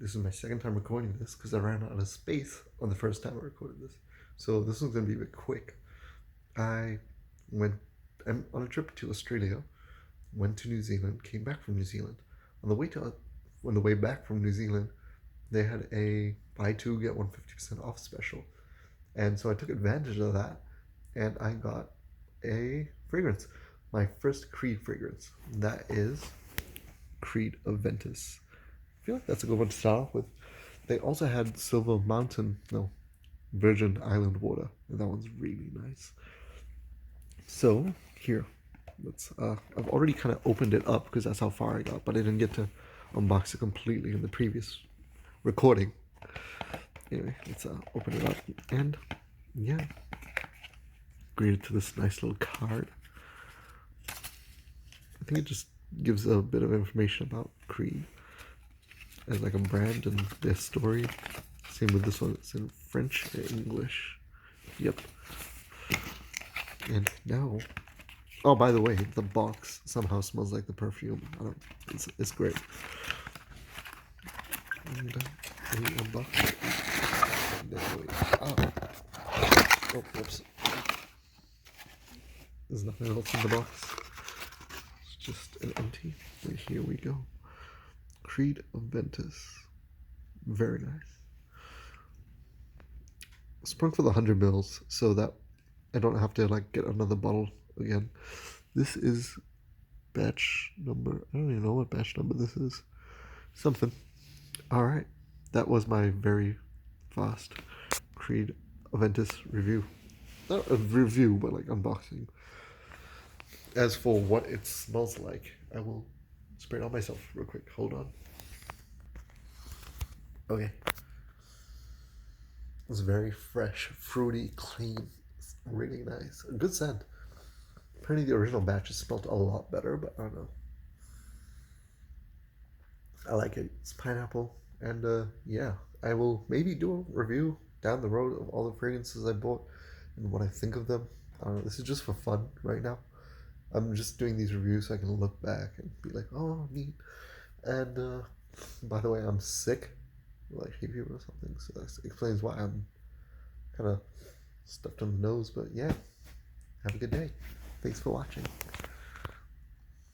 This is my second time recording this because I ran out of space on the first time I recorded this. So this one's going to be a bit quick. I'm on a trip to Australia, went to New Zealand, came back from New Zealand. On the way back from New Zealand, they had a buy two get one 50% off special. And so I took advantage of that and I got a fragrance. My first Creed fragrance. That is Creed Aventus. I feel like that's a good one to start off with. They also had Virgin Island water, and that one's really nice. So here, I've already kind of opened it up because that's how far I got, but I didn't get to unbox it completely in the previous recording. Anyway, let's open it up, and yeah, greeted to this nice little card. I think it just gives a bit of information about Creed as like a brand and their story. Same with this one, it's in French and English. Yep. And now, oh, by the way, the box somehow smells like the perfume. It's great. And we unbox it. Oh, whoops. There's nothing else in the box. It's just an empty. And here we go. Creed Aventus. Very nice. Sprung for the 100 mils so that I don't have to like get another bottle again. This is batch number, I don't even know what batch number this is. Something. Alright. That was my very fast Creed Aventus review. Not a review, but like unboxing. As for what it smells like, I will spray it on myself real quick. Hold on. Okay. It's very fresh, fruity, clean. It's really nice. A good scent. Apparently the original batches smelled a lot better, but I don't know. I like it. It's pineapple. And yeah, I will maybe do a review down the road of all the fragrances I bought and what I think of them. I don't know. This is just for fun right now. I'm just doing these reviews so I can look back and be like, oh, neat. And by the way, I'm sick. Like hay fever or something, so that explains why I'm kind of stuffed on the nose. But yeah, have a good day. Thanks for watching.